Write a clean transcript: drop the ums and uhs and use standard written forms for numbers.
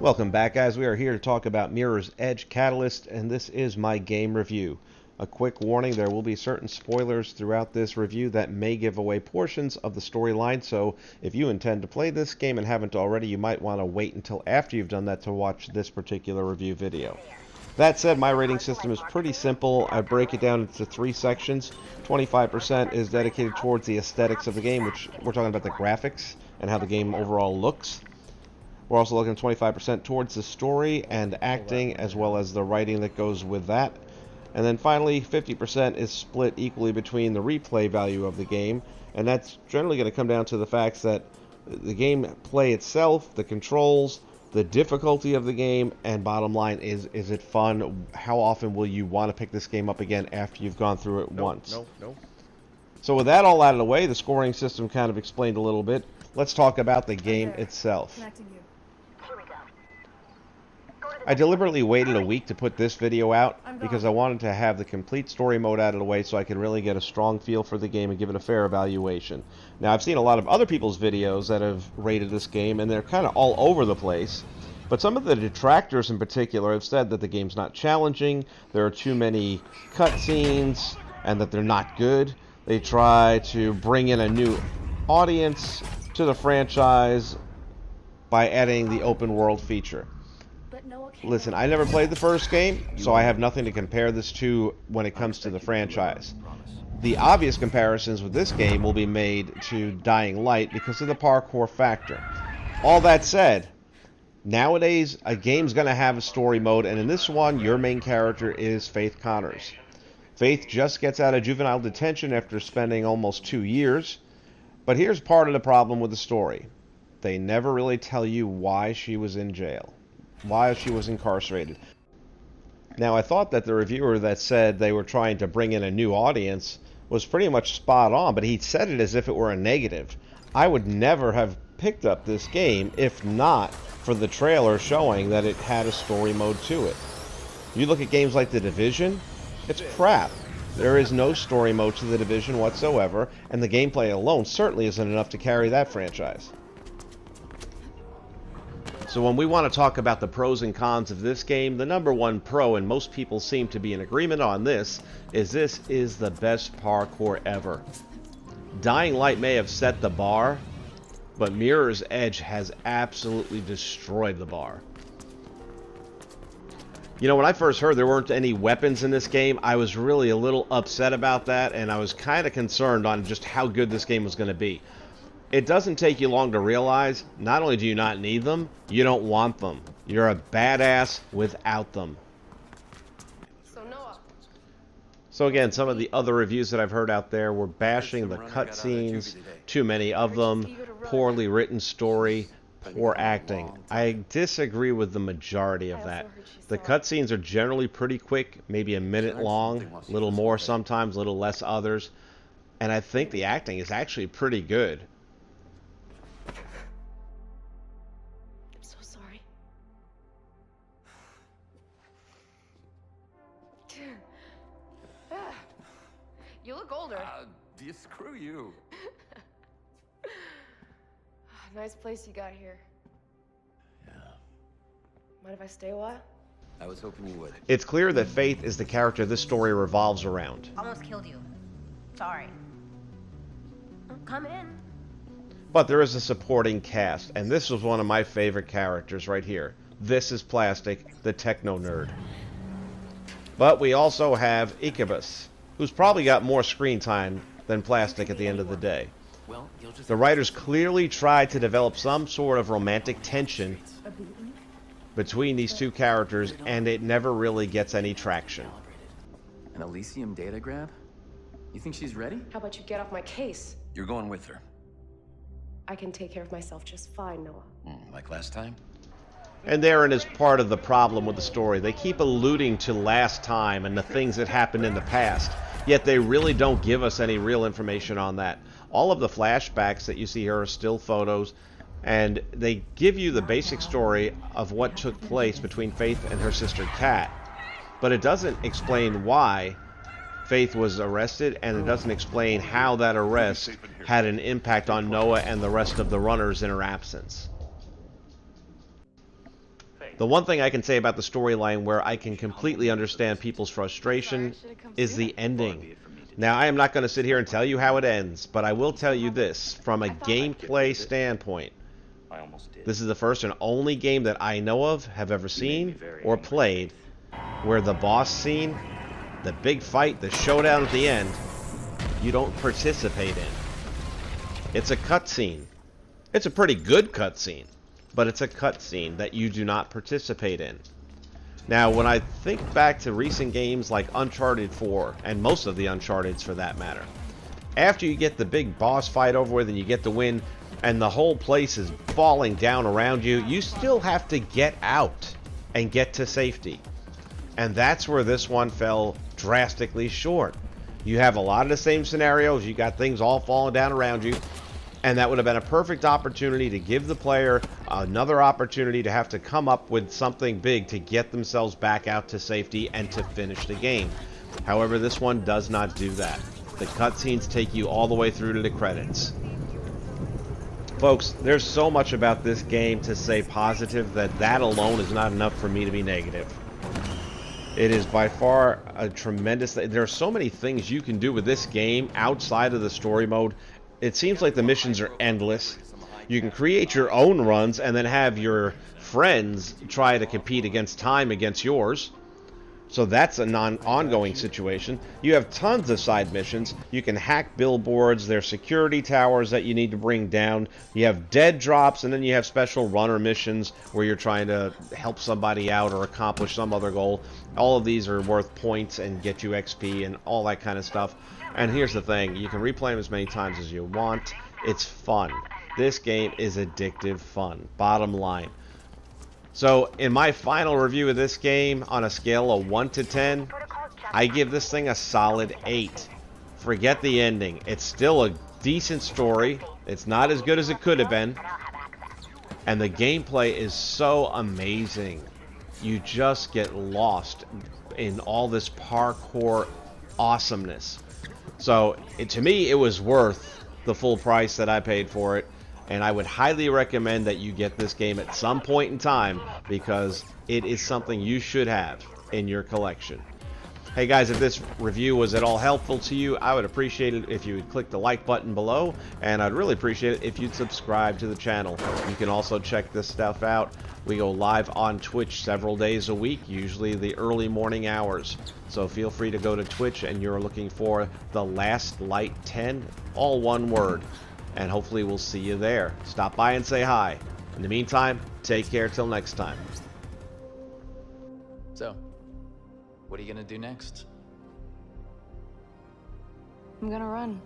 Welcome back, guys. We are here to talk about Mirror's Edge Catalyst, and this is my game review. A quick warning, there will be certain spoilers throughout this review that may give away portions of the storyline, so if you intend to play this game and haven't already, you might want to wait until after you've done that to watch this particular review video. That said, my rating system is pretty simple. I break it down into 3 sections. 25% is dedicated towards the aesthetics of the game, which we're talking about the graphics and how the game overall looks. We're also looking at 25% towards the story and acting, as well as the writing that goes with that. And then finally, 50% is split equally between the replay value of the game, and that's generally going to come down to the facts that the gameplay itself, the controls, the difficulty of the game, and bottom line is it fun? How often will you want to pick this game up again after you've gone through it once? So with that all out of the way, the scoring system kind of explained a little bit. Let's talk about the game itself. I deliberately waited a week to put this video out because I wanted to have the complete story mode out of the way so I could really get a strong feel for the game and give it a fair evaluation. Now, I've seen a lot of other people's videos that have rated this game, and they're kind of all over the place. But some of the detractors in particular have said that the game's not challenging, there are too many cutscenes, and that they're not good. They try to bring in a new audience to the franchise by adding the open world feature. Listen, I never played the first game, so I have nothing to compare this to when it comes to the franchise. The obvious comparisons with this game will be made to Dying Light because of the parkour factor. All that said, nowadays a game's going to have a story mode, and in this one, your main character is Faith Connors. Faith just gets out of juvenile detention after spending almost 2 years, but here's part of the problem with the story. They never really tell you why she was in jail. Why she was incarcerated. Now, I thought that the reviewer that said they were trying to bring in a new audience was pretty much spot on, but he said it as if it were a negative. I would never have picked up this game if not for the trailer showing that it had a story mode to it. You look at games like The Division, it's crap. There is no story mode to The Division whatsoever, and the gameplay alone certainly isn't enough to carry that franchise. So when we want to talk about the pros and cons of this game, the number one pro, and most people seem to be in agreement on this is the best parkour ever. Dying Light may have set the bar, but Mirror's Edge has absolutely destroyed the bar. You know, when I first heard there weren't any weapons in this game, I was really a little upset about that, and I was kind of concerned on just how good this game was going to be. It doesn't take you long to realize, not only do you not need them, you don't want them. You're a badass without them. So again, some of the other reviews that I've heard out there were bashing the cutscenes, too many of them, poorly written story, poor acting. I disagree with the majority of that. The cutscenes are generally pretty quick, maybe a minute long, a little more sometimes, a little less others. And I think the acting is actually pretty good. You look older. Screw you. Nice place you got here. Yeah. Mind if I stay a while? I was hoping you would. It's clear that Faith is the character this story revolves around. Almost killed you. Sorry. Come in. But there is a supporting cast, and this was one of my favorite characters right here. This is Plastic, the techno nerd. But we also have Incubus, who's probably got more screen time than Plastic at the end of the day. The writers clearly tried to develop some sort of romantic tension between these two characters, and it never really gets any traction. An Elysium data grab? You think she's ready? How about you get off my case? You're going with her. I can take care of myself just fine, Noah. Like last time? And therein is part of the problem with the story. They keep alluding to last time and the things that happened in the past, yet they really don't give us any real information on that. All of the flashbacks that you see here are still photos, and they give you the basic story of what took place between Faith and her sister Kat, but it doesn't explain why Faith was arrested, and it doesn't explain how that arrest had an impact on Noah and the rest of the runners in her absence. The one thing I can say about the storyline where I can completely understand people's frustration is the ending. Now, I am not going to sit here and tell you how it ends, but I will tell you this. From a gameplay standpoint, this is the first and only game that I know of, have ever seen, or played, where the boss scene, the big fight, the showdown at the end, you don't participate in. It's a cutscene. It's a pretty good cutscene, but it's a cutscene that you do not participate in. Now, when I think back to recent games like Uncharted 4, and most of the Uncharteds for that matter, after you get the big boss fight over with and you get the win, and the whole place is falling down around you, you still have to get out and get to safety. And that's where this one fell drastically short. You have a lot of the same scenarios, you got things all falling down around you, and that would have been a perfect opportunity to give the player another opportunity to have to come up with something big to get themselves back out to safety and to finish the game. However, this one does not do that. The cutscenes take you all the way through to the credits. Folks, there's so much about this game to say positive that alone is not enough for me to be negative. It is by far a tremendous... There are so many things you can do with this game outside of the story mode. It seems like the missions are endless. You can create your own runs and then have your friends try to compete against time against yours. So that's a ongoing situation. You have tons of side missions. You can hack billboards. There's security towers that you need to bring down. You have dead drops, and then you have special runner missions where you're trying to help somebody out or accomplish some other goal. All of these are worth points and get you XP and all that kind of stuff. And here's the thing. You can replay them as many times as you want. It's fun. This game is addictive fun. Bottom line. So, in my final review of this game, on a scale of 1 to 10, I give this thing a solid 8. Forget the ending. It's still a decent story. It's not as good as it could have been. And the gameplay is so amazing. You just get lost in all this parkour awesomeness. So, to me, it was worth the full price that I paid for it. And I would highly recommend that you get this game at some point in time because it is something you should have in your collection. Hey guys, if this review was at all helpful to you, I would appreciate it if you would click the like button below, and I'd really appreciate it if you'd subscribe to the channel. You can also check this stuff out. We go live on Twitch several days a week, usually the early morning hours. So feel free to go to Twitch and you're looking for The Last Light 10, all one word. And hopefully we'll see you there. Stop by and say hi. In the meantime, take care till next time. So, what are you gonna do next? I'm gonna run.